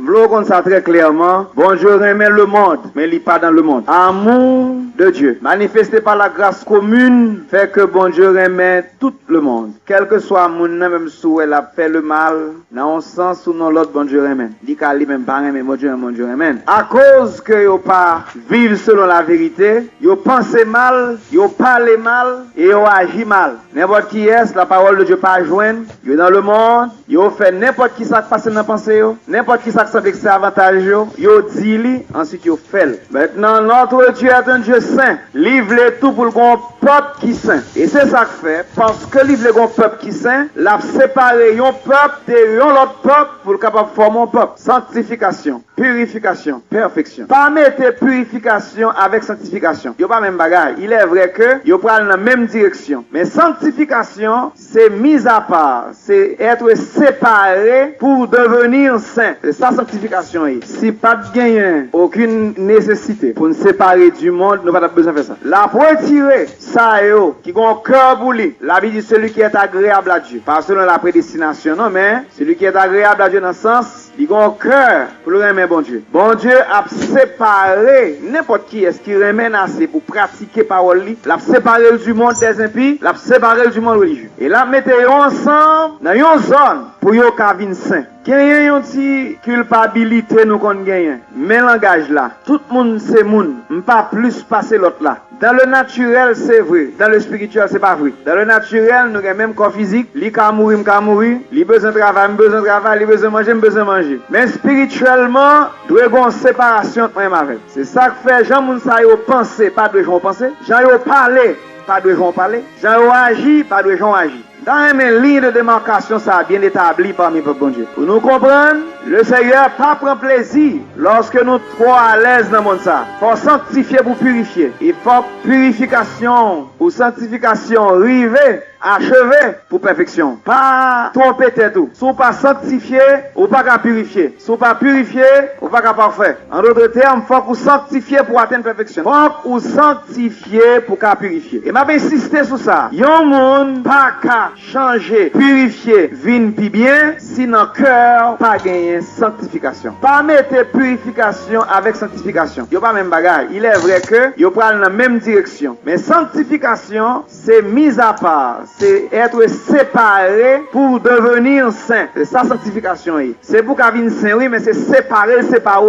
M'lo comme ça très clairement. Bon Dieu remet le monde, mais il n'est pas dans le monde. Amour de Dieu, manifesté par la grâce commune, fait que bon Dieu remet tout le monde. Quel que soit mon nom, même si elle a fait le mal, dans un sens ou dans l'autre, bon Dieu remet. Dit qu'elle même pas remet, bon Dieu remet. À cause que yo pas vivre selon la vérité, yo pense mal, yo parle mal, et yo agit mal. N'importe qui est, la parole de Dieu pas joindre, yo dans le monde, yo fait n'importe qui ça passe dans la pensée, n'importe qui ça semble que c'est avantage, yo dit, ensuite yo fait. Maintenant, notre Dieu est un Dieu saint. Livre tout pour le peuple qui saint. Et c'est ça que fait, parce que livre le peuple qui saint, l'a séparé un peuple de l'autre peuple pour le capable former un peuple. Sanctification, purification, perfection. Pas mettre purification avec sanctification. Yo pas même bagaille. Il est vrai que yo prend dans la même direction. Mais sanctification, c'est mise à part. C'est être séparé pour devenir saint. C'est ça sanctification. Si pas de gain, aucune nécessité pour nous séparer du monde, nous n'avons pas besoin de faire ça. La retirer, ça yo, qui a un cœur pour lui. La Bible dit celui qui est agréable à Dieu. Pas selon la prédestination, non, mais celui qui est agréable à Dieu dans le sens, il a un cœur pour le remettre bon Dieu. Bon Dieu a séparé n'importe qui est-ce qui remet assez pour pratiquer parole li. L'a séparé du monde des impies, l'a séparé du monde religieux. Et là, mettez ensemble dans une zone pour yo kavin saint. Gagne yon ti culpabilité nous kon gagne. Mais langage là, tout le monde c'est moun, pas plus passer l'autre là. Dans le naturel c'est vrai, dans le spirituel c'est pas vrai. Dans le naturel nous avons même corps physique, li ka mourir, li besoin de travail, li besoin de manger, besoin de manger. Mais spirituellement, doit avoir une séparation même avec. C'est ça que fait Jean moun sa yo penser, pas de gens penser. Jean yo parler, pas de gens parler. Jean yo agir, pas de gens agir. Dans une ligne de démarcation, ça a bien établi parmi le bon Dieu. Pour nous comprendre, le Seigneur pas prend plaisir lorsque nous trop à l'aise dans le monde ça. Il faut sanctifier pour purifier. Il faut purification ou sanctification arriver, achever pour perfection. Pas tromper tout. Si vous pas sanctifier, ou pas qu'à purifier. Si vous pas purifier, ou pas qu'à parfait. En d'autres termes, il faut que vous sanctifier pour atteindre perfection. Il faut que vous sanctifier pour qu'à purifier. Et m'a insisté sur ça. Yon monde pas qu'à changer, purifier, vin pi bien, si dans cœur pas gagner sanctification. Pas mettre purification avec sanctification. Yo pas même bagaille. Il est vrai que yo prend dans la même direction. Mais sanctification, c'est mise à part. C'est être séparé pour devenir saint. C'est ça sanctification. C'est pour qu'à venir saint, oui, mais c'est séparer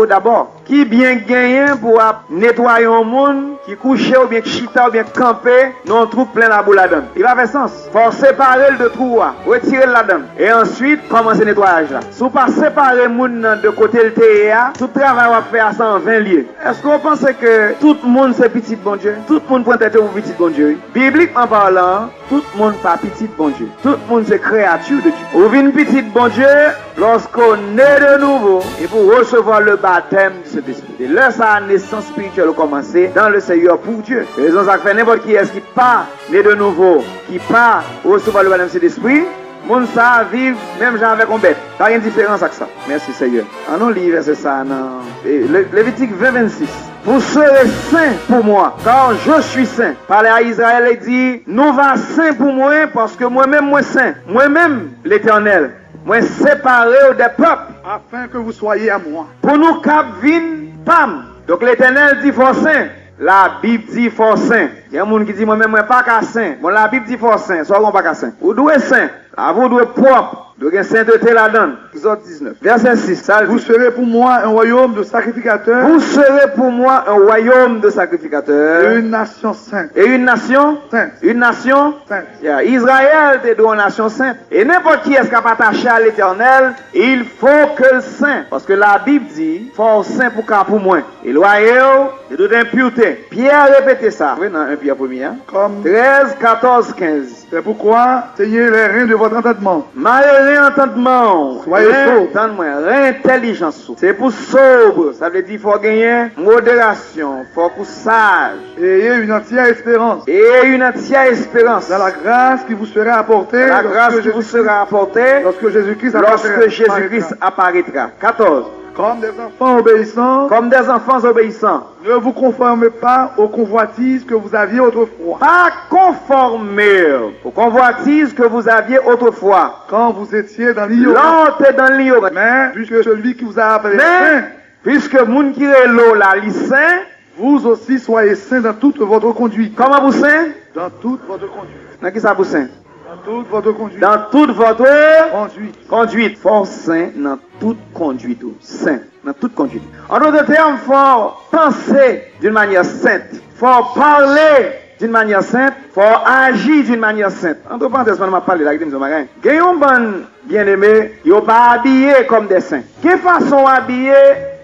d'abord. Qui bien gagné pour nettoyer un monde, qui couche ou bien chita ou bien camper, non trouve plein la boule là-dedans. Il va faire sens. Faut séparer de tout, retirer là-dedans. Et ensuite, commencer le nettoyage là. Si vous pas séparer le monde de côté le TEA, tout travail va faire à 120 lieues. Est-ce que vous pensez que tout le monde c'est petit bon Dieu? Tout le monde prend tête pour petit bon Dieu? Bibliquement parlant, tout le monde pas petit bon Dieu. Tout le monde c'est créature de Dieu. Vous venez petit bon Dieu lorsqu'on est de nouveau et pour recevoir le baptême de cet esprit. Et là, sa naissance spirituelle commencer dans le Seigneur pour Dieu. C'est raison ça fait n'importe qui est-ce qui pas né de nouveau, qui pas recevoir le baptême de cet esprit, moun ça vive même genre avec un bête. Pas une différence avec ça. Merci Seigneur. En nous livre c'est ça dans Lévitique 20-26. Vous serez saints pour moi, car je suis saint. Parler à Israël et dit, nous va saints pour moi, parce que moi-même, moi saint. Moi-même, l'Éternel. Moi séparé des peuples. Afin que vous soyez à moi. Pour nous cap vin, pam. Donc l'Éternel dit, faut saint. La Bible dit, faut saint. Il y a un monde qui dit, moi-même, moi pas qu'à saint. Bon, la Bible dit, faut saint. Soit on pas qu'à saint. Vous devez saint. Vous devez propre. Donc, il y a sainteté là-dedans. Exode 19. Verset 6. Ça vous serez pour moi un royaume de sacrificateurs. Vous serez pour moi un royaume de sacrificateurs. Et une nation sainte. Et une nation sainte. Une nation sainte. Yeah. Israël est une nation sainte. Et n'importe qui est capable d'attacher à l'Éternel, il faut que le saint. Parce que la Bible dit, faut saint pour moi. Et le royaume de toute impureté. Pierre répétait ça. Oui, dans 1 Pierre 1er. Comme 13, 14, 15. C'est pourquoi ayez les reins de votre entendement. Entendement. Soyez sobre. Intelligence. C'est pour sobre. Ça veut dire qu'il faut gagner modération. Il faut qu'on sage. Et ayez une entière espérance. Et une entière espérance. Dans la grâce qui vous sera apportée. La grâce qui vous sera apportée. Lorsque Jésus-Christ apparaîtra. 14. Comme des enfants obéissants, comme des enfants obéissants. ne vous conformez pas aux convoitises que vous aviez autrefois, Pas conformer aux convoitises que vous aviez autrefois. quand vous étiez dans l'ignorance. Là, t'es dans l'ignorance. Mais, puisque celui qui vous a appelé Mais, saint, puisque moun qui est l'eau là, li saint, vous aussi soyez saints dans toute votre conduite. comment vous saint? Dans toute votre conduite. Dans qui ça vous saint? Dans toute votre conduite. Dans toute votre Conduite. conduite. Fort saint dans toute conduite. Saint dans toute conduite. En d'autres termes, faut penser d'une manière sainte. Faut parler d'une manière sainte. Faut agir d'une manière sainte. Entre parenthèses, on m'a parlé là, il y a un bon bien-aimé, ils sont pas habillés comme des saints. Quelle façon habillé,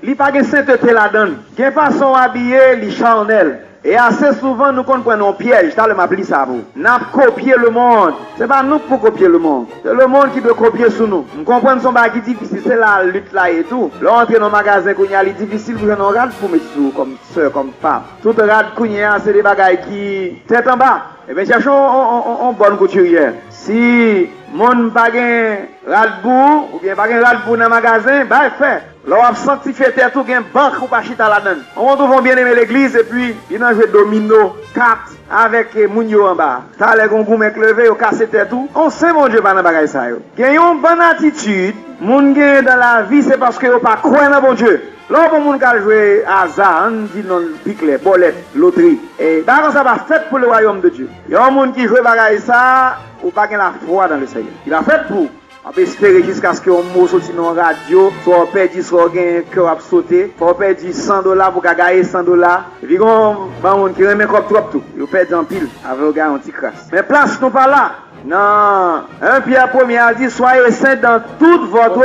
il n'y a pas de sainteté là-dedans. Quelle façon habillé, il charnel. Et assez souvent, nous comprenons un piège. T'as le m'appelé ça vous. Nous copier le monde. C'est pas nous pour copier le monde. C'est le monde qui doit copier sur nous. Nous comprenons son bagage difficile. C'est la lutte là et tout. Là, entrer dans le magasin, il y a difficile pour nous regarder pour mettre sous, comme soeur, comme femme. Tout regarde, c'est des bagages qui, tête en bas. Eh bien, cherchons une bonne couturière. Si mon pas gain radbou, ou bien pas gain radbou dans le magasin, bah, fait. Là, on a sanctifié tête tout, gain banque ou pas chita là-dedans. On trouve bien aimer l'église et puis, il a joué domino, cartes, avec Mounio en bas. T'as les gongoum levé, au cassé tête tout. On sait, mon Dieu, pas dans bagaille ça, yo. Gagne une bonne attitude, moun gagne dans la vie, c'est parce que yo pas croire dans bon Dieu. Là, pour moun qui jouer hasard, on dit non, picle, bolette, loterie. Et, d'accord, ça va fait pour le royaume de Dieu. Il y a un monde qui joue bagaille ça, ou pas gagne la foi dans le Seigneur. Il a fait pour. On peut espérer jusqu'à ce qu'on mot sorti dans la radio, soit on perd 10, soit on gagne un cœur à sauter, soit on perd $100 pour gagner $100. Et puis, on va qui remet comme trop tout. On perd en pile, avec un gars un petit crasse. Mais place nous pas là. Non. 1 Pierre 1er a dit, soyez saints dans toute votre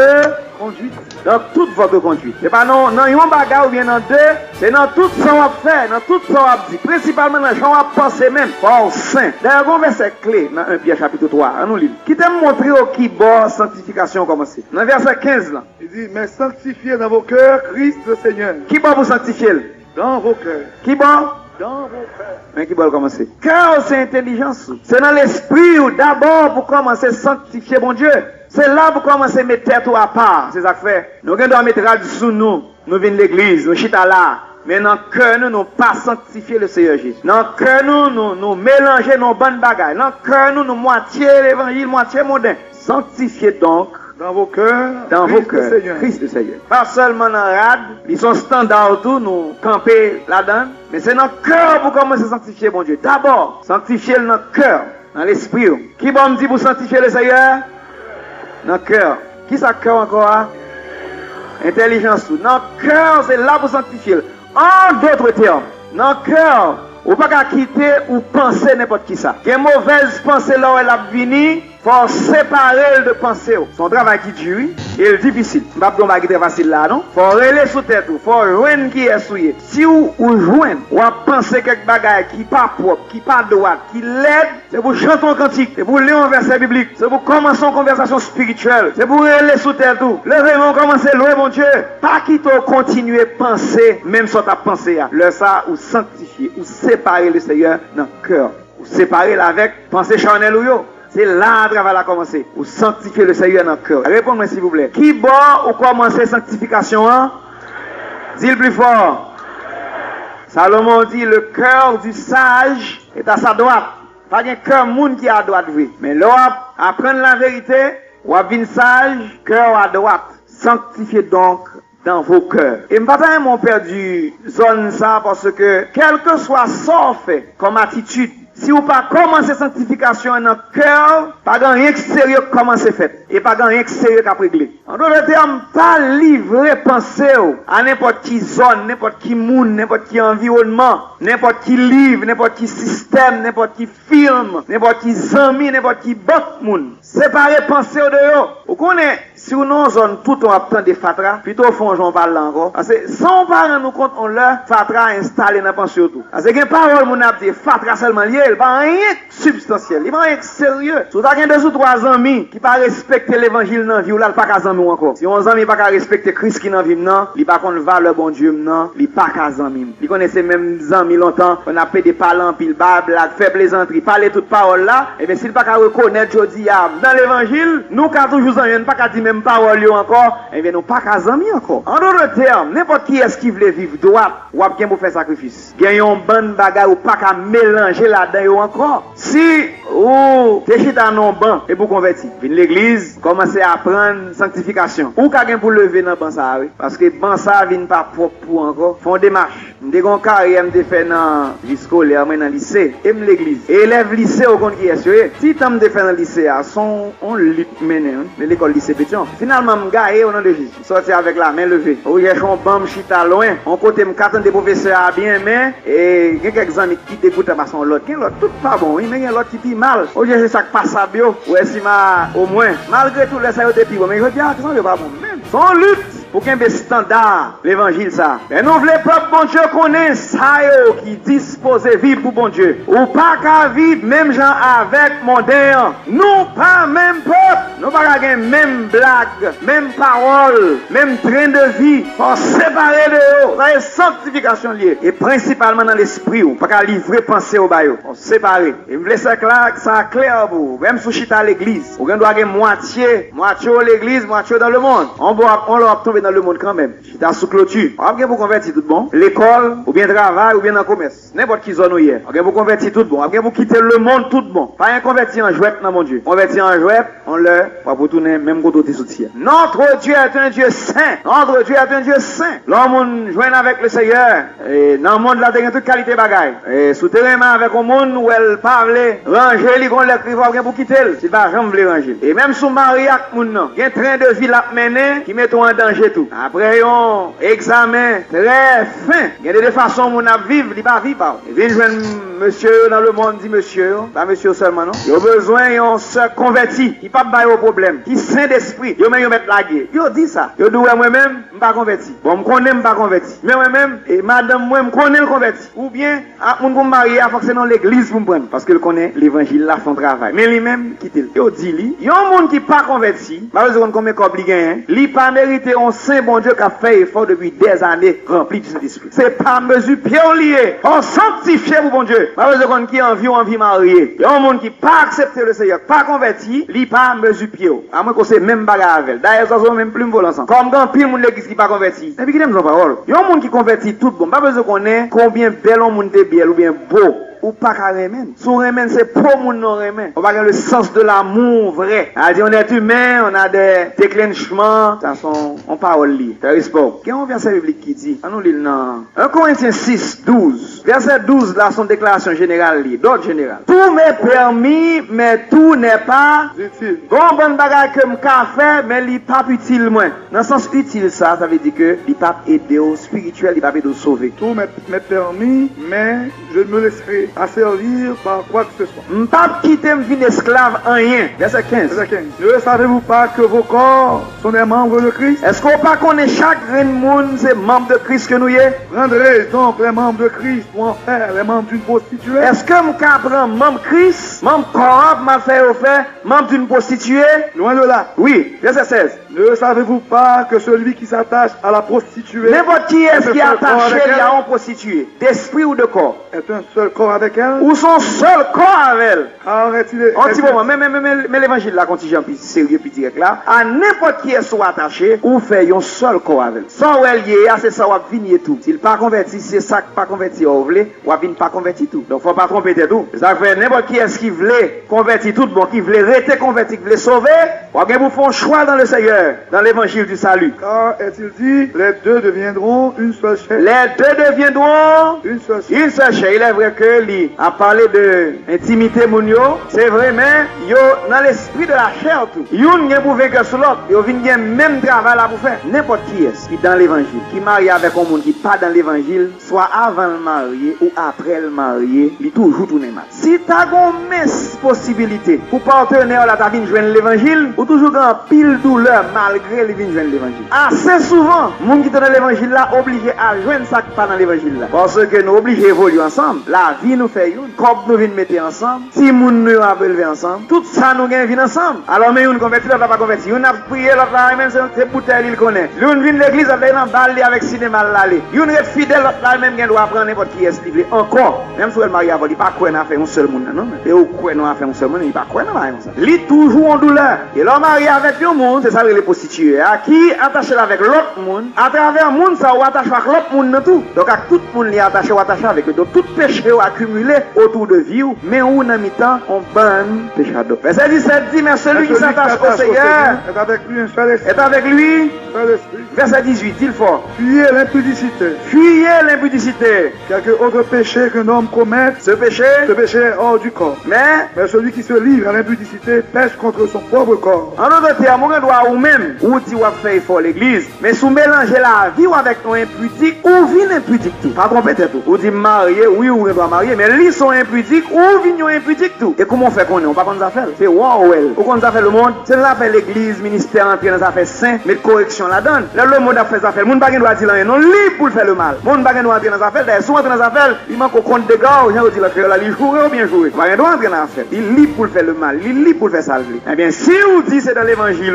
Conduite. dans toute votre conduite. C'est pas non, un bagarre ou bien dans deux, c'est dans tout ce qu'on va faire, dans tout ce qu'on va dire, principalement dans ce qu'on va penser même, pour saint. D'ailleurs, un verset clé dans 1 Pierre chapitre 3, à nous lire. Qui t'a montré au qui bord sanctification commencer. Dans verset 15 là. Il dit, mais sanctifiez dans vos cœurs Christ le Seigneur. Qui bord vous sanctifier? Dans vos cœurs. Qui bord? Dans vos cœurs. Mais qui bord commencer? Cœur c'est intelligence. C'est dans l'esprit ou d'abord pour commencer à sanctifier bon Dieu. C'est là pour commencer à mettre tête à part, ces affaires. Nous devons mettre radio sous nous. Nous venons de l'église, nous chita là. Mais dans le cœur, nous n'avons pas sanctifié le Seigneur Jésus. Dans le cœur, nous mélangeons nos bonnes bagailles. Dans le cœur, nous moitié l'évangile, moitié moderne. Sanctifiez donc dans vos cœurs, dans vos cœurs, Christ le Seigneur. Pas seulement dans la rade, ils sont standards tout, nous camper là-dedans. Mais c'est dans le cœur pour commencer à sanctifier mon Dieu. D'abord, sanctifier dans le cœur, dans l'esprit. Qui va me dire pour sanctifier le Seigneur? Dans le cœur. Qui ça cœur encore? Intelligence. Dans le cœur, c'est là pour sanctifier. En d'autres termes, dans le cœur, ou pas qu'à quitter ou penser n'importe qui ça. Quelle mauvaise pensée là où elle a venu, faut séparer de pensée. Son travail qui dure, il est difficile. Pas de travail qui est facile là, non? Faut relayer sous tête, faut joindre qui est souillé. Si vous joignez, ou pensez quelque bagaille qui pas propre, qui pas droit, qui l'aide, c'est pour chanter un cantique, c'est pour lire un verset biblique, c'est pour commencer une conversation spirituelle, c'est pour relayer sous tête tout. Levez-vous, commencez à louer mon Dieu. Pas quitter continuer à penser, même si tu as pensé, le ça, ou sanctifier, ou séparer le Seigneur dans le cœur, ou séparer avec pensée charnelle ou yo. C'est là le travail a commencé. Ou sanctifier le Seigneur dans le cœur. Répondez-moi s'il vous plaît. Qui boit ou commencer sanctification? Hein? Dis le plus fort. Salomon dit le cœur du sage est à sa droite. Pas un cœur monde qui est à droite. Oui. Mais là, apprendre la vérité, ou à venir sage, cœur à droite. Sanctifiez donc dans vos cœurs. Et maintenant, mon père du zone ça parce que quel que soit ça fait comme attitude, si vous pas commencer sanctification dans le cœur, pas grand rien sérieux commencer fait. Et pas grand rien sérieux qu'à régler. En d'autres termes, pas livrer pensée à n'importe qui zone, n'importe qui monde, n'importe qui environnement, n'importe qui livre, n'importe qui système, n'importe qui film, n'importe qui amis, n'importe qui bot monde. Séparer pensée au dehors. Vous connaissez, si vous n'avez zone tout on attend des fatras, plutôt au fond j'en parle là encore. Parce que sans parler nous compte on leur fatra installé dans pensée tout. Parce que parole mon a dit fatra seulement lié, il pas rien substantiel, il pas rien sérieux. Si vous avez 2 ou 3 amis qui pas respecter l'évangile dans vie ou là il pas qu'à amis encore. Si on ami pas qu'à respecter Christ qui dans vie non, il pas qu'on valeur bon Dieu non, il pas qu'à amis. Il connaissait même amis longtemps, on a fait des parlants pile blague, fait plaisanterie, parler toute parole là, et bien s'il pas qu'à reconnaître jodi dans l'évangile, nous qu'à toujours en pas qu'à dire même même parole encore, eh bien, nous pas qu'à amis encore. En d'autres termes, n'importe qui est-ce qui veut vivre droit, ou bien pour faire sacrifice. Gagne un bon bagage ou pas qu'à mélanger là-dedans encore. Si ou t'es chita non ban et pour convertir, venez l'église, commencer à apprendre sanctification. Ou qu'à pour lever dans ban ça, oui. Parce que ban ça vient pas propre pour encore. Font démarche. M'dé gon carrière m'dé fait dans vie scolaire, dans lycée, et l'église. Et élève lycée au compte qui est sûr. Si t'as m'dé fait dans lycée, on lutte mené, l'école lycée Pétion. Finalement m'gaé au nom de Jésus. Sorti avec la main levée. Ou j'ai un bam chita loin. On côté m'attend des professeurs à bien mais et quelques amis qui dégoûtent à son l'autre. Qui l'autre tout pas bon, mais l'autre qui dit mal. Ou j'ai ça qui passe à bio. Ouais si ma au moins malgré tout les ça depuis bon mais je dis que ça pas bon même. Son lutte pour qu'il y ait des standards, l'évangile ça. Et nous voulons peuple bon Dieu connaît ça qui dispose vivre pour bon Dieu. Ou pas qu'à vivre même gens avec moderne. Nous pas même peuple. Nous pas qu'à même blague, même parole, même train de vie. Pour séparer de eux. Ça est sanctification liée. Et principalement dans l'esprit. Ou pas qu'à livrer pensée au baillot. Pour séparer. Et vous voulez ça clair pour vous. Même sous chita à l'église. Vous doit avoir moitié à l'église, moitié dans le monde. On leur tomber dans le monde quand même. Chita sous clôture. On va vous convertir tout bon. L'école, ou bien travail, ou bien dans le commerce. N'importe qui zone où hier. On va vous convertir tout bon. On va vous quitter le monde tout bon. Pas un converti en jouet dans mon Dieu. Converti en jouet, on le va vous tourner même côté soutien. Notre Dieu est un Dieu saint. Notre Dieu est un Dieu saint. L'homme joint avec le Seigneur. Et dans le monde là, il y a toute qualité bagaille. Et souterrainement avec un monde où elle parle, ranger, il y a l'écrivain pour quitter. C'est pas jamais ranger. Et même sous mariage, il y a un train de vie là mené qui met en danger tout. Après un examen très fin, il y a des façons où on a vivre, il pas vivre. Et vient joindre monsieur dans le monde, dit monsieur, pas monsieur seulement non. Il a besoin d'un seul converti, qui pas bailler au problème, qui saint d'esprit. Il met la guerre. Il dit ça. Il dit moi-même, je pas converti. Bon, je connais pas converti. Mais moi-même et madame moi, je connais le converti. Ou bien on pour marier, il faut que c'est dans l'église pour me prendre parce qu'il connaît l'évangile là son travail. Mais lui-même quitte. Il dit lui, il y a un monde qui pas converti, pas besoin combien compliqué lui pas mérité un saint bon Dieu qui a fait effort depuis des années rempli du Saint-Esprit. C'est pas mesure pied lié. On sanctifié pour bon Dieu. Pas besoin qui envie marier. Il y a un monde qui pas accepté le Seigneur, pas converti, lui pas mesure pied. À moins qu'on sait même bagarre avec. D'ailleurs ça sont même plus me voler ensemble. Comme dans pile monde l'église qui pas converti. Et puis qui aime son parole. Il y a un monde qui converti tout bon. Pas besoin qu'on ait combien bel on monde bien ou bien beau. Ou pas qu'à remen. Sous remen, c'est pour mon non remen. On va avoir le sens de l'amour vrai. On est humain, on a des déclenchements. Ça sont, on parle li. Il y a un verset biblique qui dit, on nous lit dans 1 Corinthiens 6, 12. Verset 12, là, son déclaration générale li, d'ordre général. Tout m'est permis, mais tout n'est pas utile. Bon, bon bagage que m'ka fait, mais li pas utile moins. Dans le sens utile, ça veut dire que li pas aider au spirituel, li pas aider au sauver. Tout m'est permis, mais je me laisserai à servir par quoi que ce soit. M'pas quitter m'vin esclave en rien. Verset 15. Verset 15. Ne savez-vous pas que vos corps sont des membres de Christ? Est-ce qu'on pas connaît chaque monde c'est membre de Christ que nous y est? Prendrez donc les membres de Christ pour en faire les membres d'une prostituée? Est-ce que m'ka prend membre Christ, membre corrupt m'a fait au fait, membre d'une prostituée? Loin de là. Oui. Verset 16. Ne savez-vous pas que celui qui s'attache à la prostituée, n'importe qui est-ce qui est attaché à une prostituée, d'esprit ou de corps, est un seul corps avec elle? Ou son seul corps avec elle? Alors est-il un petit moment, mais l'évangile là, quand il est sérieux puis direct là, à n'importe qui est soit attaché, ou fait un seul corps avec elle. Sans elle y est, c'est ça, ou venir tout. S'il pas converti, c'est ça qui pas converti, ou voulez, ou venir pas converti tout. Donc faut pas tromper tout. Ça fait n'importe qui est-ce qui voulait convertir tout, bon, qui voulait rester converti, qui voulait sauver, ou bien vous font un choix dans le Seigneur. Dans l'évangile du salut. Car est-il dit, les deux deviendront une seule chair. Les deux deviendront une seule chair. Une seule chair. Il est vrai que lui a parlé de intimité mounio. C'est vrai, mais yo dans l'esprit de la chair tout. Youn n'y pour vaincre sur l'autre. Yo vient même travail là pour faire. N'importe qui est qui dans l'évangile, qui marie avec un monde qui pas dans l'évangile, soit avant le marié ou après le marié, il toujours tourner mal. Si tu as une possibilité pour partenaire là, tu viens joindre l'évangile, ou toujours grand pile douleur malgré les vignes joindre l'évangile. Assez souvent, les gens qui sont dans l'évangile là, obligés à joindre ça qui pas dans l'évangile là. Parce que nous obligés d'évoluer ensemble. La vie nous faisons, comme nous venons mettre ensemble, si moun nous a levé ensemble, tout ça nous gagne vient ensemble. Alors mais une converti, l'autre pas converti. On a prié, l'autre là même c'est bouteille il connaît. L'une vient l'église avec un balle avec cinéma l'aller. Une est fidèle, l'autre là même doit prendre n'importe qui est livré encore. Même si elle marie avec, il pas quoi n'a fait un seul monde non. Et au quoi n'a fait un seul monde, il pas quoi n'a ça. Lui toujours en douleur. Et l'homme marié avec un monde, c'est ça les prostituées. À qui attaché avec l'autre monde, à travers monde ça ou attaché avec l'autre monde tout. Donc à tout le monde li attaché ou attaché avec eux. Donc tout péché accumulé autour de vie, mais où en mi-temps on banne péchado. Verset 17 dit mais celui qui s'attache au Seigneur est avec lui un seul esprit. Est avec lui. Verset 18, dit fort. Fuyez l'impudicité. Fuyez l'impudicité. Quelque autre péché qu'un homme commette, ce péché est hors du corps. Mais celui qui se livre à l'impudicité pêche contre son propre corps. En d'autres termes, on doit ou même, ou dit ou faire effort l'église, mais sous mélanger la vie ou avec ton impudique, ou vin impudique tout. Pas tromper tout. Ou dit marié, oui, ou on doit marier, mais lui sont impudiques, ou vignon impudique tout. Et comment on fait qu'on est? On pas qu'on nous a fait. C'est wow, ou qu'on nous a fait le monde. C'est nous a fait l'église, ministère, entrer dans les affaires saintes, mettre correction là-dedans. Là, le monde a fait des affaires. Le monde pas doit dire rien. Non, libre pour faire le mal. Le monde pas doit entrer dans les affaires. D'ailleurs, si on entre dans les affaires, il manque au compte des gars, on dit la créole, il joue ou bien jouer. Pas doit entrer dans les affaires. Il est libre pour faire le mal. Il est libre pour faire ça. Eh bien, si vous dites c'est dans l'évangile,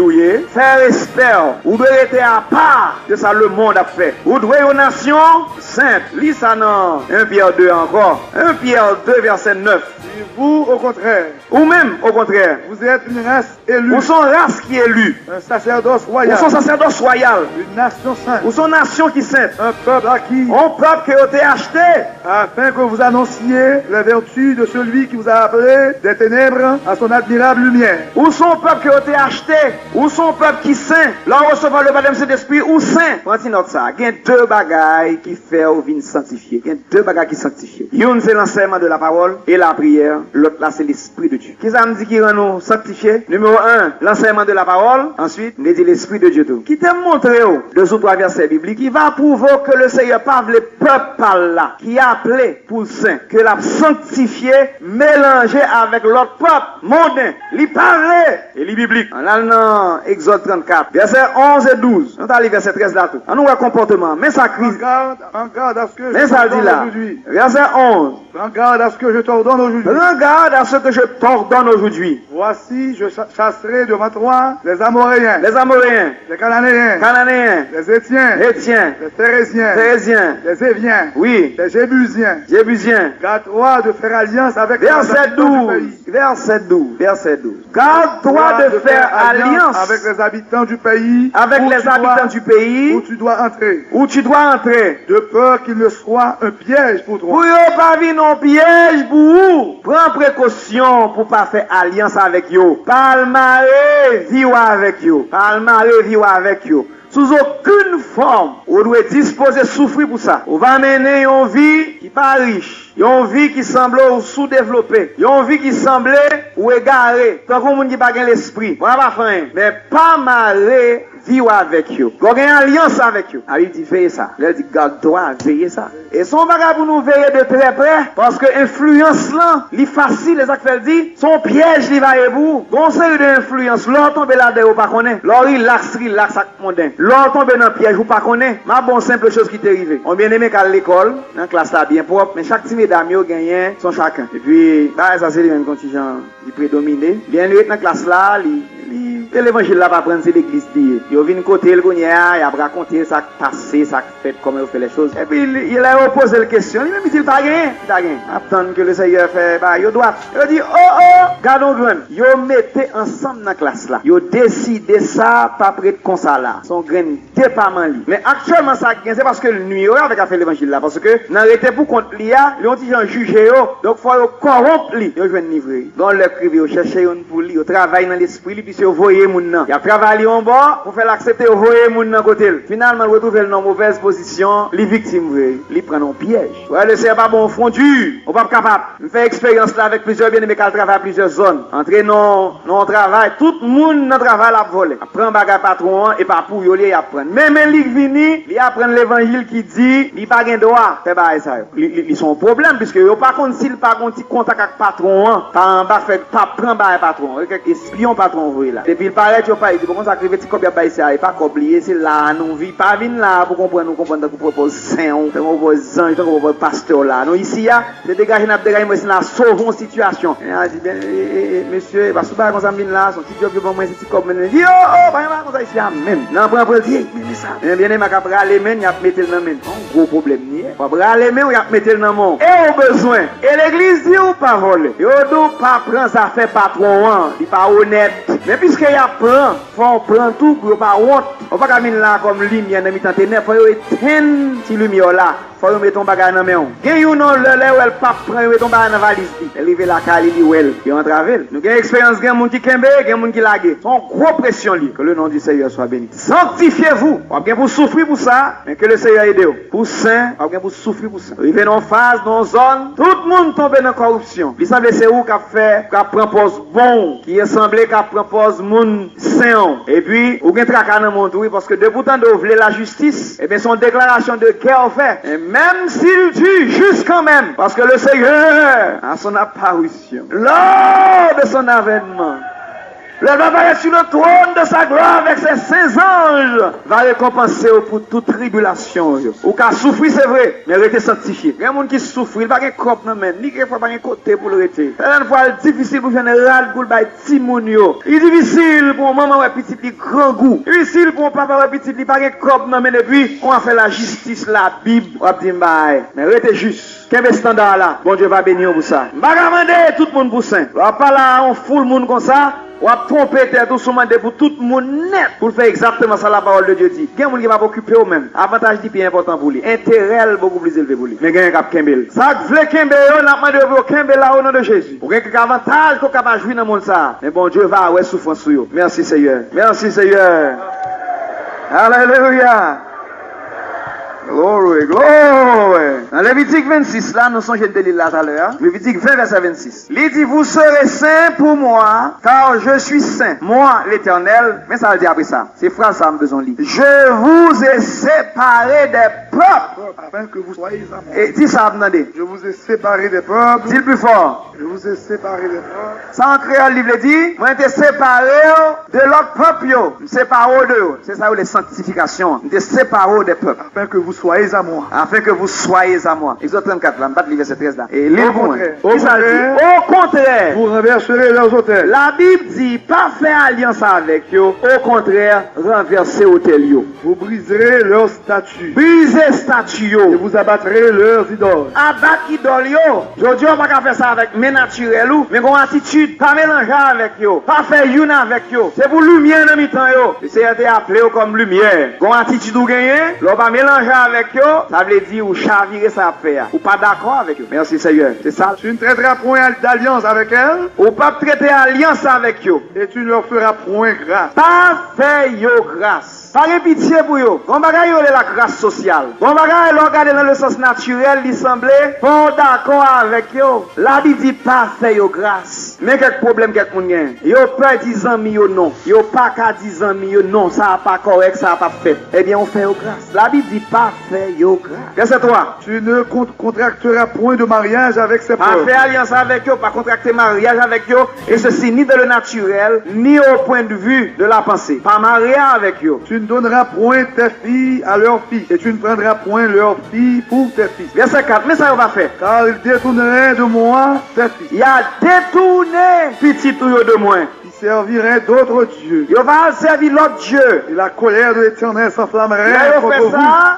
faire respect, vous devez être à part de ça le monde a fait. Vous devez aux nations saintes. Lis ça dans 1 Pierre 2 encore. 1 Pierre 2 verset 9. Et vous, au contraire, ou même au contraire, vous êtes une race élue. Ou son race qui est élue. Un sacerdoce royal. Ou son sacerdoce royal. Une nation sainte. Ou son nation qui sainte. Un peuple acquis. Un peuple qui a été acheté. Afin que vous annonciez la vertu de celui qui vous a appelé des ténèbres à son admirable lumière. Ou son peuple qui a été acheté. Ou son peuple qui saint. Là on recevoir le baptême de Saint-Esprit ou saint. Prenez note ça. Il y a deux bagailles qui font vin sanctifier. Il y a deux bagailles qui sanctifient. Une c'est l'enseignement de la parole et la prière. L'autre là c'est l'Esprit de Dieu. Qui ça me dit qui rend nous sanctifier? Numéro 1, l'enseignement de la parole. Ensuite, nous dit l'Esprit de Dieu tout. Qui t'a montré deux ou trois versets bibliques qui va prouver que le Seigneur pas le peuple par là, qui a appelé pour saint, que l'a sanctifié, mélangé avec l'autre peuple mondain, li parlé et li biblique. En allant Exode 34, verset 11 et 12. On allons verset 13 là tout. On nous voit comportement, mais ça crise. En garde à ce que je t'ordonne aujourd'hui. Verset 11. En garde à ce que je t'ordonne aujourd'hui. Prends garde à ce que je t'ordonne aujourd'hui. Voici, je chasserai devant toi les Amoréens, les Cananéens, les Étiens, les Phéréziens, les Éviens, les Jébusiens. Garde-toi de faire alliance avec verset 12. Garde-toi de faire alliance avec les habitants du pays, où tu dois entrer. De peur qu'il ne soit un piège pour toi. Pour pas venir un piège pour vous. Prends précaution pour pas faire alliance avec vous. Palmaré vivre avec vous. Sous aucune forme, on doit disposer souffrir pour ça. On va mener une vie qui pas riche, une vie qui semble sous-développée, une vie qui semble ou égarée. Tant qu'on monde qui pas l'esprit, on va pas faire, mais pas marrer vivre avec vous. Qu'on a une alliance avec vous. Ah, il dit veillez ça. Il dit garde-toi, veillez ça. Et son bagage pour nous veiller de très près, parce que influence là, li facile, les actes dit, son piège li va ébou. Conseil de influence, l'on tombe là-dedans ou pas connaît. L'on relax avec mondain. L'on tombe dans le piège ou pas connaît. Ma bonne simple chose qui t'est arrivée. On bien aimé qu'à l'école, dans la classe là bien propre, mais chaque petit mesdames yo gagne son chacun. Et puis, bah, ça c'est le même contingent qui prédomine. Bien lui dans la classe là, et l'évangile là va prendre c'est l'église dit. Il vient côté le gonia, il a raconté ça passé, ça fait comment il fait les choses. Et puis il a posé la question, il même dit pas gagné, attendre que le Seigneur fait bah il doit. Il dit gardons grand. Yo mettez ensemble dans la classe là. Yo décidé ça pas près comme ça là. Son grain départ li. Mais actuellement ça c'est parce que nuit avec a fait l'évangile là parce que n'arrêtez pour contre l'IA, ils ont dit j'en juger donc faut corrompre li. Yo joindre livrer. Dans le privé yo chercher une pour lui, yo travaille dans l'esprit puis yo voyer moun nan. Il a travaillé en bas pour faire l'accepter au voyer moun nan côté. Finalement retrouver dans mauvaise position, les victimes vrai, li prennent un piège. Ouais, le c'est pas bon fondu, on pas capable. On fait expérience là avec plusieurs bien-aimés qui travaillent plusieurs zones. Entrer non travail, tout le monde dans travail la voler. Prend bagage patron et pas pour yo il apprend. Même il vini, il apprend l'évangile qui dit, il pas gain droit, fait bail ça. Ils sont un problème puisque yo pas contre s'il pas contre contact avec patron, pas en bas fait pas prendre bail patron, quelques espion patron voyez là. Depuis il paraît yo pas, il dit comment ça crier petit combien bail ça, il pas oublier c'est là non vie pas venir là pour comprendre qu'on propose saint, on propose ange, on propose pasteur là. Non ici c'est dégager n'a dégager moi c'est la sauvons situation. Il dit bien monsieur, parce que pas comme ça vinn là, son petit job yo moi c'est comme dit oh pas comme ça ici même. Non prend dire mais ça. Bien aimé m'a braler men, y a mettre dans men. Un gros problème ni. Pas braler men, y a mettre dans mon. Et au besoin. Et l'église dit ou pas voler. Yo do pas prendre ça fait patron, il pas honnête. Mais puisque y a prend, faut prendre tout pour pas honte. On pas caminer là comme lumière dans mi-temps ténèbres, faut éteindre si lumière là. Faut mettre ton bagage dans main. Gen you non le ou elle pas prend mettre ton bagage dans valise. Arriver la cali li ou elle, il entre avec. Nous gain expérience gen moun qui kembe, gen moun qui lagué. Son gros pression li. Que le nom du Seigneur soit béni. Sanctifiez-vous. Ou bien pour souffrir pour ça, mais que le Seigneur aide vous. Pour saint, ou bien pour souffrir pour ça. Arriver dans phase, dans zone, tout le monde tombe dans corruption. Il semble c'est où qu'a fait, qu'a propose bon, qui est semblé qu'a propose moun saint. Et puis, ou bien tracas dans monde oui parce que de pourtant de voulez la justice, et bien son déclaration de guerre fait. Et même s'il tue, juste quand même, parce que le Seigneur, à son apparition, lors de son avènement, le va sur le trône de sa gloire avec ses saints anges, va récompenser pour toute tribulation. Ou qu'à souffrir, c'est vrai, mais rester sanctifié. Il y a des gens qui souffrent, il n'y a pas de cop, ni qu'il faut pas de côté pour le rester. C'est fois difficile pour général pour le timonio. Il est difficile pour maman ou petit li grand goût. Difficile pour papa ou petit li pas de cop, mais depuis, on a fait la justice, la Bible, on a dit mais restez juste. Quel standard là? Bon Dieu va bénir pour ça. Je vais demander tout le monde pour saint. On va pas là, on fout le monde comme ça. On va tromper tête tout demander pour tout le monde net pour faire exactement ça la parole de Dieu dit. Il y a des gens qui vont occuper eux-mêmes. Avantage dit plus important pour lui. Intérêt beaucoup plus élevé pour lui. Mais il y a un cap Kembel. Ça veut Kembel, on a demandé pour Kembel là au nom de Jésus. Pour qu'il y ait un avantage qu'on capable jouer dans le monde ça. Mais bon Dieu va ouais souffrance sur eux. Merci Seigneur. Merci Seigneur. Alléluia. Glory, glory. Dans Lévitique 26, là, nous sommes de l'île là tout à l'heure. Lévitique 20, verset 26. Il dit, vous serez saints pour moi, car je suis saint. Moi, l'Éternel. Mais ça veut dire après ça. C'est phrase ça, me besoin de lire. Je vous ai séparés des peuples. Afin que vous soyez à moi. Et dis ça, attendez. Je vous ai séparés des peuples. Dis le plus fort. Je vous ai séparés des peuples. Ça en créole, le livre dit, moi, j'étais séparé de l'autre peuple, yo. Séparé de eux. C'est ça, les sanctifications. J'étais séparé des peuples. Afin que vous soyez à moi. Afin que vous soyez à moi. Exode 34, là, le verset 13 là. Et au contraire, vous renverserez leurs autels. La Bible dit, pas faire alliance avec eux. Au contraire, renverser hôtel yo. Vous briserez leurs statues. Briser statues yo. Et vous abattrez leurs idoles. Abattre idoles yo. Je dis, on va pas faire ça avec mes naturels ou, mais qu'on attitude, pas mélanger avec yo. Pas faire une avec yo. C'est pour lumière dans mi-temps yo. C'est été appelé comme lumière. Qu'on attitude ou gagner, l'on va mélanger avec yo. Ça veut dire ou chavirer sa affaire. Ou pas d'accord avec eux. Merci Seigneur. C'est ça. Tu ne traiteras point d'alliance avec elle. Ou pas traiter alliance avec eux. Et tu ne leur feras point grâce. Pas faire yo grâce. Pas de pitié pour eux. On va regarder la grâce sociale. On va regarder dans le sens naturel, il semblait pas d'accord avec eux. La Bible dit pas faire yo grâce. Mais quel problème quelqu'un gagne. Yo pas 10 ans yo non. Yo pas qu'à 10 ans yo non. Ça n'a pas correct, ça n'a pas fait. Eh bien on fait yo grâce. La Bible dit pas faire yo grâce. Qu'est-ce que c'est toi? Tu ne contracteras point de mariage avec ces peuples. Pas faire alliance avec eux, pas contracter mariage avec eux. Et ceci ni dans le naturel, ni au point de vue de la pensée. Pas marier avec eux. Tu ne donneras point tes filles à leurs fils. Et tu ne prendras point leurs filles pour tes fils. Verset 4, mais ça on va faire. Car ils détourneraient de moi tes fils. Il a détourné petit de moi. Ils serviraient d'autres dieux. Il va servir l'autre Dieu. Et la colère de l'Éternel s'enflammerait contre vous.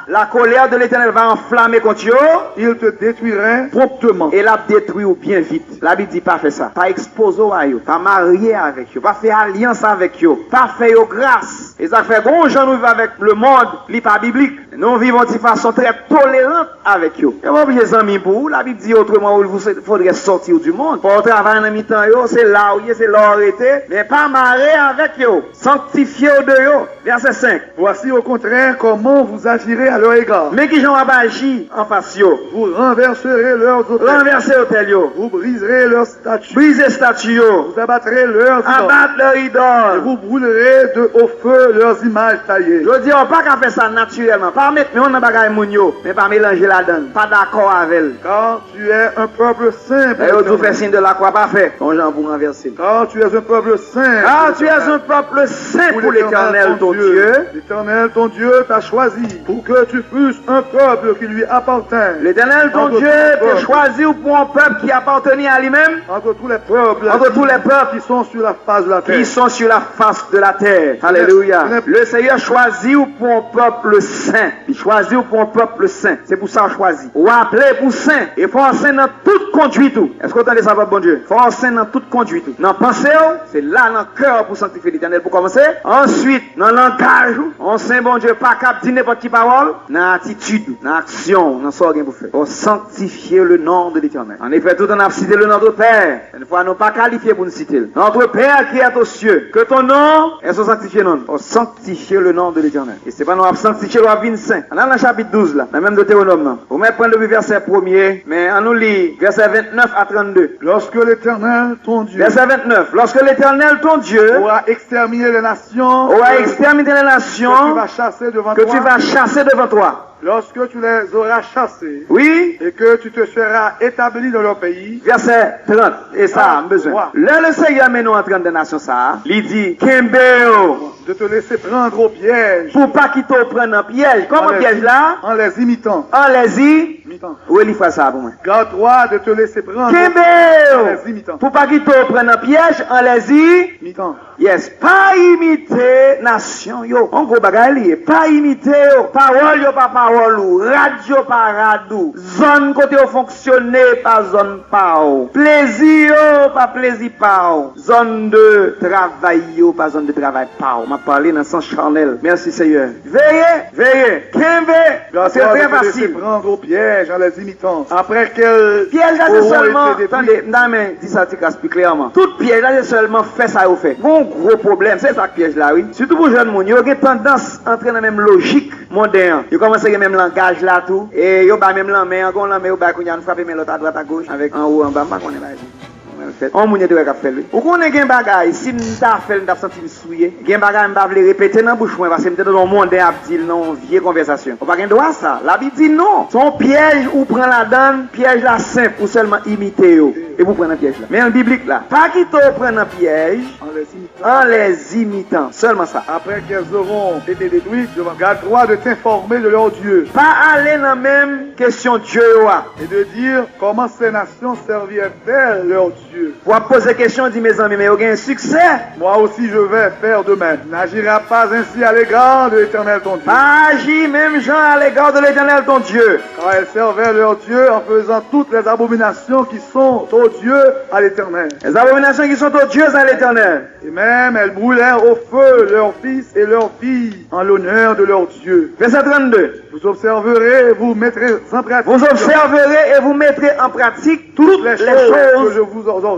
La colère de l'Éternel va enflammer contre eux. Il te détruirait promptement. Et la détruit bien vite. La Bible dit pas faire ça. Pas exposer à eux. Pas marier avec eux. Pas faire alliance avec eux. Pas faire grâce. Et ça fait bon gens nous vivons avec le monde. Li pas biblique. Nous vivons de façon très tolérante avec eux. Et moi, j'ai amis pour vous. La Bible dit autrement, il faudrait sortir du monde. Pour travailler dans mi-temps, c'est là où c'est là arrêté. mais pas marrer avec eux. Sanctifiez de eux. Verset 5. Voici au contraire comment vous agirez à leur égard. Mais qui j'en agi en face yo. Vous renverserez leurs hôtels. Renverser hôtel yo. Vous briserez leurs statues. Brisez statues yo. Vous abattrez leurs idoles. Abattre leurs idoles. Et vous brûlerez au feu leurs images taillées. Je dis, on pas qu'à faire ça naturellement. Pas mettre on dans bagaille moun yo, mais pas mélanger la donne. Pas d'accord avec elle. Car tu es un peuple saint. Et vous faites signe de la croix pas fait. On j'en pour renverser. Car tu es un peuple saint. Car tu es un peuple saint pour l'Éternel ton Dieu. L'Éternel ton Dieu t'a choisi pour que tu fusses un peuple qui lui appartient. L'Éternel ton Dieu t'a choisi pour un peuple qui appartenait à lui-même. Entre tous les peuples. Entre tous les peuples qui sont sur la face de la terre. Qui sont sur la face de la terre. Alléluia. Le Seigneur choisit pour un peuple saint. Il choisit pour un peuple saint. C'est pour ça qu'il choisit. Ou appeler pour saint. Et faut saint dans toute conduite. Est-ce que vous entendez ça, bon Dieu? Faut saint dans toute conduite. Dans pensée, c'est là dans le cœur pour sanctifier l'Éternel pour commencer. Ensuite, dans le langage, on saint bon Dieu pas cap dire n'importe qui parole. Dans l'attitude, dans l'action, dans ce qu'on vous fait. Pour sanctifier le nom de l'Éternel. En effet, tout en a cité le nom de notre Père. Une fois, nous pas qualifiés pour nous citer. Notre Père qui est aux cieux. Que ton nom est sanctifié non. Pour sanctifier le nom de l'Éternel. Et c'est pas nous sanctifier le vin saint. On a dans le chapitre 12 là, même de Théronome. Vous mettez point depuis verset 1er, mais on nous lit verset 29 à 32. Lorsque l'Éternel ton Dieu. Verset 29. Lorsque l'Éternel ton Dieu aura exterminé les nations. Aura exterminé les nations. Que tu vas chasser devant toi. Que tu vas chasser devant toi. Lorsque tu les auras chassés, oui, et que tu te seras établi dans leur pays, verset 30, et ça, besoin. Là, le Seigneur met nous en train de nation ça, il dit, Kembeo, de te laisser prendre au piège, pour pas qu'ils te prennent un piège. Comment piège là? En les imitant. En les imitant. Oui, il fait ça pour moi. Garde-toi de te laisser prendre Kembeo, en les imitant. Pour pas qu'ils te prennent un piège, en les imitant. Yes, pas imiter nation yo. En gros bagaille, pas imiter yo. Parole yo pas parole ou, radio pas radio. Zone côté au fonctionner pas zone pas ou. Plaisir yo pas plaisir pas ou. Zone de travail yo pas zone de travail pas ou. M'a parlé dans sens charnel. Merci Seigneur. Veillez. Kembe, c'est très facile. Prendre au piège en les imitant. Après quel piège là c'est seulement, attendez, non mais dis ça plus clairement. Tout piège là c'est seulement fait ça ou fait. Gros problème, c'est ça piège là, oui. Surtout pour jeunes gens, ils ont tendance à entrer dans la même logique mondaine. Ils commencent à le même langage là tout. Et ils ont même la main, ils ont la main, ils ont frappé l'autre à droite à gauche, avec en haut, en bas, on est là. On mounye de faire lui. Ou qu'on est gen bagay, si m'ta fait m'ta senti m'souyer, gen bagay m'pa vle répéter dans bouche moi parce que m'ta dans le monde a dit non vieille conversation. On pas gen droit ça. La Bible dit non. Son piège ou prend la donne, piège la simple ou seulement imiter yo. Et vous prenez un piège là. Mais en biblique là, pas qui te prenne un piège en les imitant. Seulement ça. Après qu'elles auront été détruites, garde-toi de t'informer de leur Dieu. Pas aller dans la même question Dieu et de dire comment ces nations serviraient-elles leur Dieu. Pour poser question, dit mes amis, mais il y a un succès. Moi aussi je vais faire de même. N'agira pas ainsi à l'égard de l'Éternel ton Dieu. Agis même Jean à l'égard de l'Éternel ton Dieu. Car elles servaient leur Dieu en faisant toutes les abominations qui sont aux dieux à l'Éternel. Les abominations qui sont aux dieux à l'Éternel. Et même elles brûlèrent au feu leurs fils et leurs filles en l'honneur de leur Dieu. Verset 32. Vous observerez et vous mettrez en pratique. Vous observerez et vous mettrez en pratique toutes les choses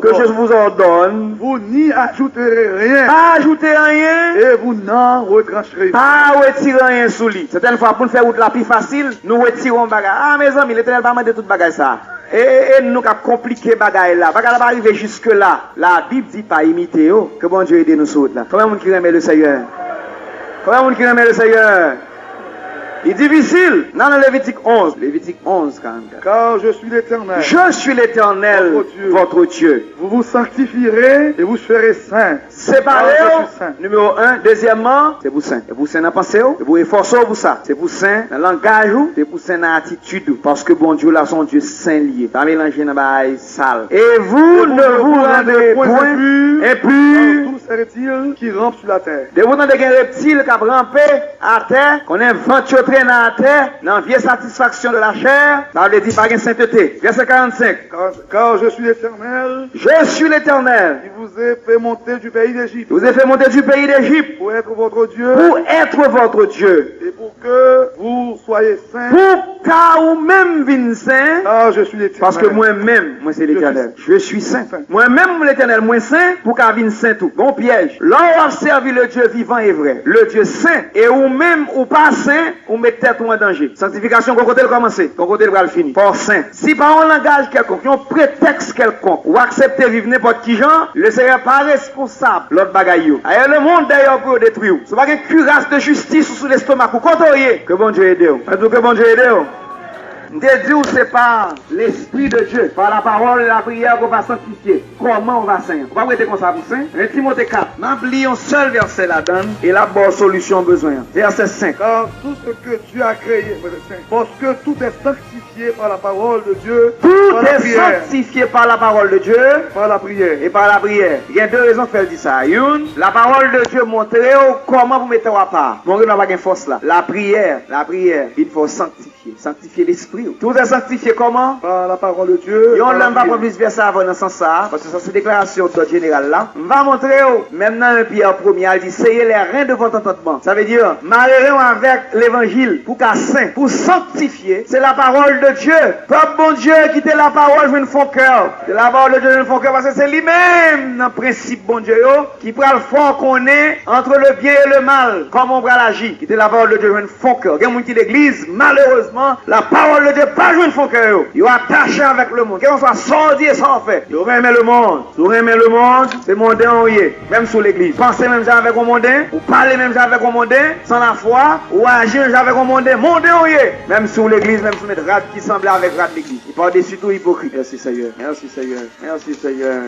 que je vous ordonne. Vous n'y ajouterez rien. Pas ajouter rien. Et vous n'en retrancherez pas. Pas retirer rien sous lui. Certaines fois, pour nous faire la plus facile, nous retirons bagage. Ah, mes amis, l'Éternel va demander tout bagage ça. Et nous avons compliqué bagage là. Bagage va arriver jusque là. La Bible dit pas imiter. Oh, que bon Dieu aide nous autres là. Comment on qui remet le Seigneur? Comment on qui remet le Seigneur? Il est difficile. Dans le Lévitique 11. Lévitique 11, 44. Car je suis l'Éternel. Je suis l'Éternel, votre Dieu. Vous vous sanctifierez et vous serez saints. Séparez, numéro 1. Deuxièmement, c'est vous saint. Et vous saint dans la pensée, et vous efforcez pour ça. C'est vous saint dans le langage, c'est vous saint dans l'attitude. Parce que bon Dieu là, son Dieu saint lié. Pas mélanger dans la salle. Et vous ne vous rendez point impur. Tous ces reptiles qui rampent sur la terre. De vous entendez qu'un reptile qui a rampé à terre, qu'on est ventre traîné à terre, dans vieille satisfaction de la chair, ça veut dire pas de sainteté. Verset 45. Car je suis l'Éternel. Je suis l'Éternel. Qui vous ai fait monter du pays d'Égypte. Vous ai fait monter du pays d'Égypte. Pour être votre Dieu. Pour être votre Dieu. Et pour que vous soyez saints. Pour qu'à ou même vin saint. Ah, je suis l'Éternel. Parce que moi-même, moi c'est l'Éternel. Je suis saint. Moi-même, l'Éternel, moi saint, pour qu'à vin saint tout. Bon piège. Là, on a servi le Dieu vivant et vrai. Le Dieu saint. Et ou même, ou pas saint, ou met tête ou en danger. Sanctification, qu'on côté le commencer. Qu'on côté le va le finir. Pour saint. Si par un langage quelconque, un prétexte quelconque, ou accepter vivre n'importe qui genre, le Seigneur pas responsable. L'autre bagaille. Ailleurs, le monde d'ailleurs pour détruire. C'est pas une cuirasse de justice sous l'estomac. Ou contrôler. Que bon Dieu aide. En tout cas, bon Dieu aide. De Dieu, c'est par l'Esprit de Dieu, par la parole et la prière qu'on va sanctifier. Comment on va saint? On va arrêter comme ça pour saint. Timothée 4. N'oublie un seul verset là-dedans et la bonne solution besoin. Verset 5. Car tout ce que Dieu a créé, parce que tout est sanctifié par la parole de Dieu. Tout est sanctifié par la parole de Dieu. Par la prière. Et par la prière. Il y a deux raisons pour faire dire ça. Une, la parole de Dieu montre comment vous mettez à part. Mon Dieu n'a pas de force là. La prière, il faut sanctifier. Sanctifier l'esprit. Tout est sanctifié comment? Par la parole de Dieu. Et on ne va pas plus verser avant dans ce sens ça, parce que ça c'est déclaration d'ordre général là. On va montrer, maintenant un Pierre 1er, il dit, seyez les reins de votre entendement. Ça veut dire, marrez avec l'évangile, pour qu'à saint, pour sanctifier, c'est la parole de Dieu. Peuple bon Dieu, quittez la parole, je ne fais cœur. C'est la parole de Dieu, je ne fais cœur, parce que c'est lui-même, dans le principe bon Dieu, qui prend le fond qu'on est entre le bien et le mal, comment on va agir. Quittez la parole de Dieu, je ne fais cœur. Il y a des gens qui l'église, malheureusement, la parole de Dieu, pas jouer font cœur. Ils sont attachés avec le monde. Qu'on soit sans dire, sans faire. Ils aiment le monde. Ils aiment le monde, c'est mondain on y est. Même sous l'église. Pensez même avec un mondain, ou parlez même avec un mondain, sans la foi, ou agir avec un mondain on y est. Même sous l'église, même sous les rats qui semblent avec rats de l'église. Ils parlent dessus tout hypocrite. Merci Seigneur. Merci Seigneur. Merci Seigneur.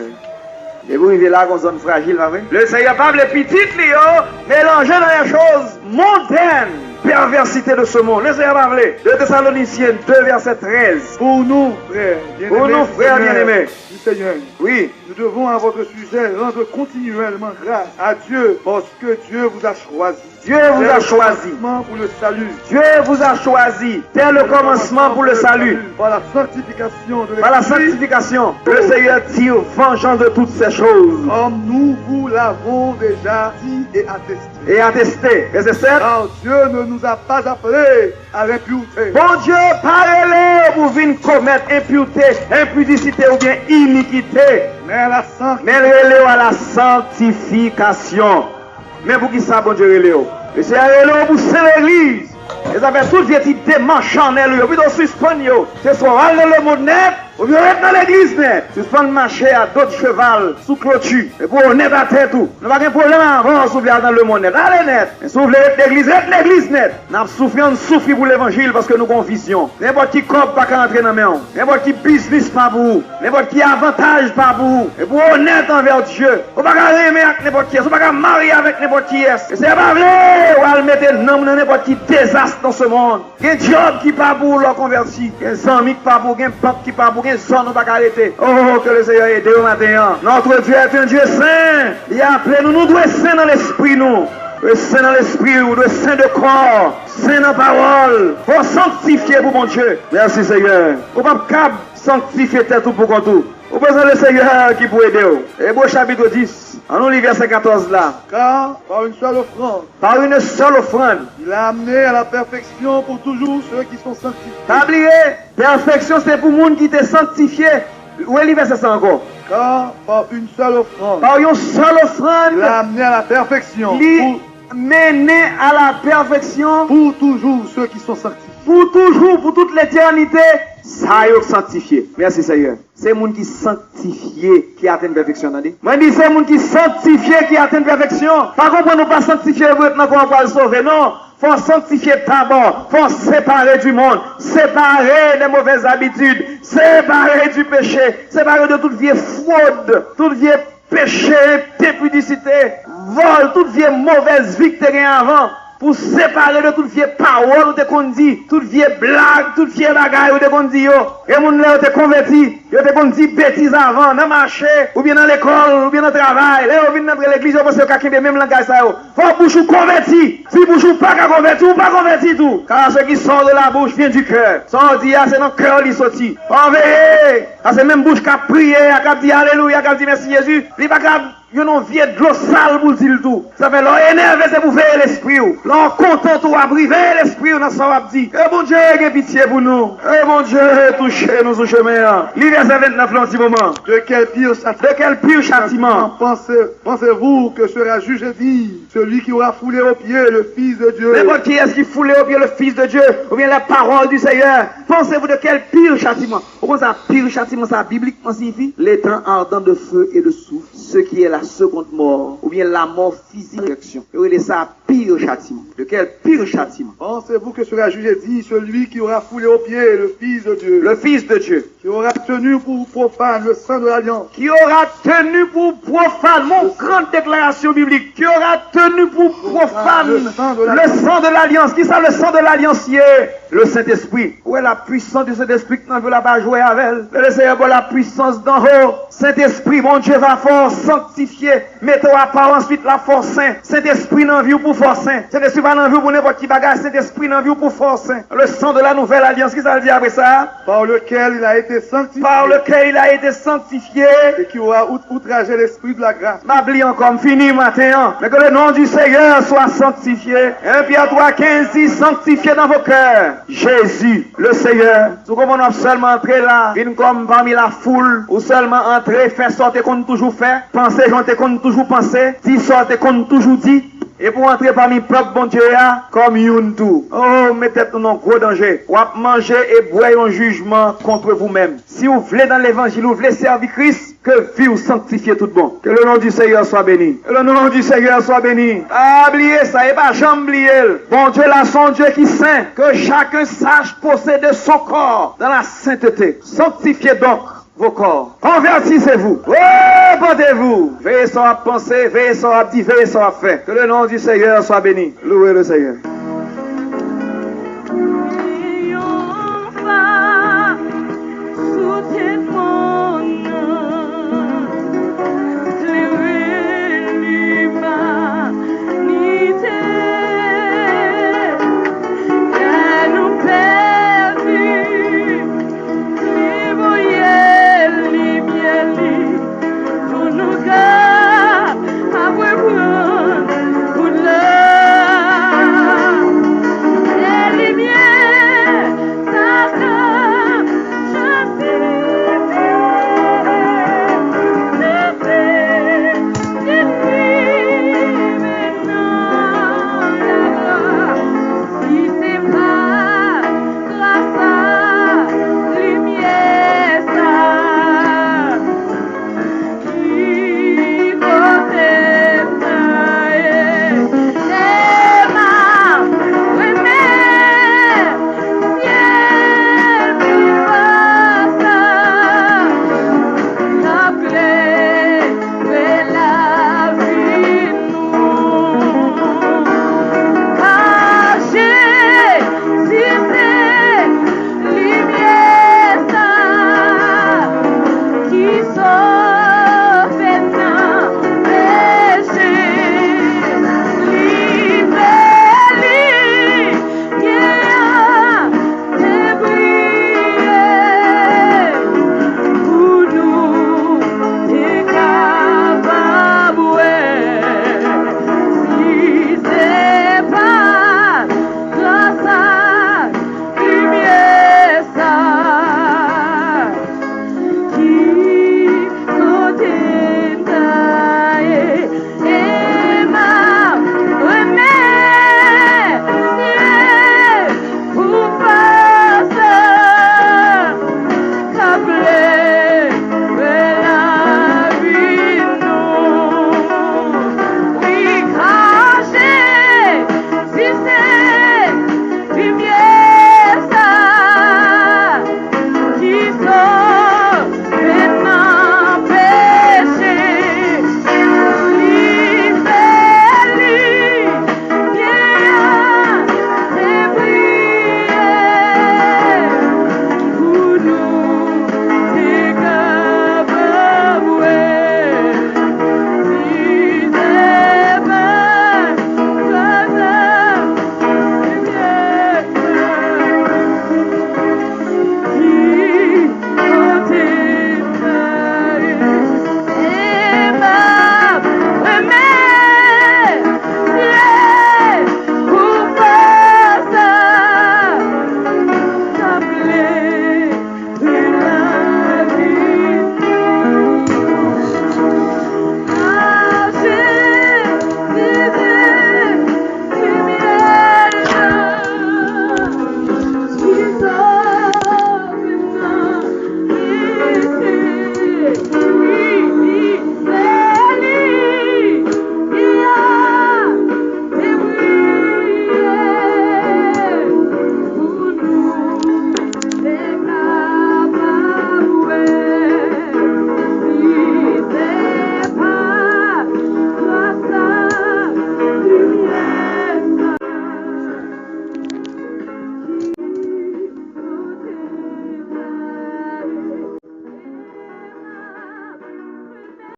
Et vous vivez là, qu'on zone fragile, là, oui? Le Seigneur parle les petites, mélangez dans les choses mondaines. Perversité de ce monde. Le Seigneur parle. 2 Thessaloniciens 2, verset 13. Pour nous, frères bien-aimés. Pour nous, frères bien-aimés. Du Seigneur. Oui. Nous devons à votre sujet rendre continuellement grâce à Dieu parce que Dieu vous a choisi. Dieu vous a choisi pour le salut. Dieu vous a choisi dès le commencement pour le salut. Par la sanctification de l'Esprit. Par la sanctification. Le Seigneur tire vengeance de toutes ces choses. Comme nous vous l'avons déjà dit et attesté. Et attesté. Verset 7. Car Dieu ne nous a pas appelés à l'impureté. Bon Dieu, parlez pour venir commettre impureté, impudicité ou bien iniquité. Mais à la sanctification. Mais pour qui ça, bon Dieu, Léo? Et c'est pour l'église. Ils avaient tout vieilli démanche en elle. Ils ont suspendu. C'est soit aller dans le monde net, ou bien être dans l'église net. Suspendre marcher à d'autres chevals sous clôture. Et pour net à tête tout. Nous n'avons pas de problème avant de souffler dans le monde net. Allez net. Et souffler l'église net. Nous avons souffert pour l'évangile parce que nous avons vision. N'importe qui corps pas qu'à entrer dans la main. N'importe qui business pas pour vous. N'importe qui avantage pas pour vous. Et pour honnête envers Dieu. Vous ne pouvez pas aimer avec n'importe qui. Vous ne pouvez pas marier avec n'importe qui. Et c'est pas vrai. Ou à mettre un homme dans n'importe qui désastre dans ce monde. Il y a un job qui pas pour leur converti. Il y a un ami qui pas pour. Il y a un banque qui pas pour. Il y a un son qui pas arrêter. Oh, que le Seigneur aide au matin. Notre Dieu est un Dieu saint. Il a appelé nous. Nous devons être saints dans l'esprit nous. Le saint dans l'esprit, le saint de corps, saint dans la parole. Faut sanctifier pour mon Dieu. Merci Seigneur. Faut pas sanctifier tout pour tout. Vous besoin le Seigneur qui peut aider. Et beau chapitre 10. En nous lit verset 14 là. Car par une seule offrande. Par une seule offrande. Il a amené à la perfection pour toujours ceux qui sont sanctifiés. T'as oublié? Perfection c'est pour le monde qui t'est sanctifié. Où est le verset ça encore? Car par une seule offrande. Par une seule offrande. Il a amené à la perfection. Mener à la perfection pour toujours ceux qui sont sanctifiés. Pour toujours, pour toute l'éternité, ça y est sanctifié. Merci Seigneur. C'est le monde qui sanctifié qui atteint la perfection. Moi je dis c'est le monde qui sanctifié qui atteint la perfection. Par contre, nous pas sanctifier maintenant qu'on va le sauver. Non, faut sanctifier d'abord. Faut séparer du monde, séparer des mauvaises habitudes, séparer du péché, séparer de toute vieille fraude, toute vieille péché, impudicité, vol, toute vieille mauvaise vie que tu as avant. pour séparer de toute vieille parole ou te qu'on dit, toute vieille blague, toute vieille bagaille ou te qu'on dit yo. Et moun là te converti, yo te qu'on dit bêtises avant, dans marché, ou bien dans l'école, ou bien dans le travail. Là, on vient dans l'église, on pense que même langage ça yo. Faut bouche ou converti. Si bouche ou pas converti, ou pas converti tout. Car ce qui sort de la bouche vient du cœur. Sans dire, c'est dans le cœur qui sorti. On veille. C'est même bouche qui a prié, qui a dit alléluia, qui a dit merci Jésus. Il va yon non vieux de l'eau sale pour dire tout. Ça fait l'on énervé, c'est pour veiller l'esprit. L'on content ou abri, veiller l'esprit, dans ce qu'on dit. Eh bon Dieu, ayez pitié pour nous. Eh bon Dieu, touchez-nous au chemin. Verset 29, là, un petit moment. De quel pire châtiment pensez-vous que sera jugé dit celui qui aura foulé aux pieds le Fils de Dieu? N'importe qui est-ce qui foulé aux pieds le Fils de Dieu, ou bien la parole du Seigneur? Pensez-vous de quel pire châtiment? Pourquoi ça, pire châtiment, ça bibliquement signifie? L'étang ardent de feu et de souffle, ce qui est la seconde mort, ou bien la mort physique. Et ça pire châtiment. De quel pire châtiment? Pensez-vous que sera jugé dit celui qui aura foulé aux pieds le Fils de Dieu? Le Fils de Dieu. Qui aura tenu pour profane le sang de l'alliance. Qui aura tenu pour profane, mon grande déclaration biblique. Qui aura tenu pour profane le sang de l'alliance. Qui ça le sang de l'alliance? Le Saint-Esprit. Où est la puissance du Saint-Esprit qui n'en veut pas jouer avec elle? Le Seigneur pour la puissance d'en haut. Saint-Esprit, mon Dieu va fort sanctifier. Mettez-vous à part ensuite la force saint. Saint-Esprit n'en vue pour force saint. Saint-Esprit va n'en vue pour n'importe qui bagage. Saint-Esprit n'en vue pour force saint. Le sang de la nouvelle alliance. Qui ça veut dire après ça? Par lequel il a été sanctifié. Par lequel il a été sanctifié. Et qui aura outragé l'esprit de la grâce. M'oublie encore, fini maintenant. Mais que le nom du Seigneur soit sanctifié. 1 Pierre 3,15 dit sanctifié dans vos cœurs. Jésus, le Seigneur. Nous commençons seulement entrer là, vine comme parmi la foule, ou seulement entrer, faire sortir qu'on toujours fait, penser, j'en qu'on toujours pensé, dire sortir qu'on toujours dit. Et pour entrer parmi le peuple, bon Dieu, comme une tout. Oh, mettez-vous dans un gros danger. Ou à manger et boire un jugement contre vous-même. Si vous voulez dans l'évangile, vous voulez servir Christ, que vie vous sanctifiez tout bon. Que le nom du Seigneur soit béni. Que le nom du Seigneur soit béni. Ah, oubliez ça, et pas jamais oublier. Bon Dieu, là, son Dieu qui saint. Que chacun sache posséder son corps dans la sainteté. Sanctifiez donc vos corps. Convertissez-vous. Répandez-vous. Veillez sans penser, veillez sans dire, veillez sans faire. Que le nom du Seigneur soit béni. Louez le Seigneur.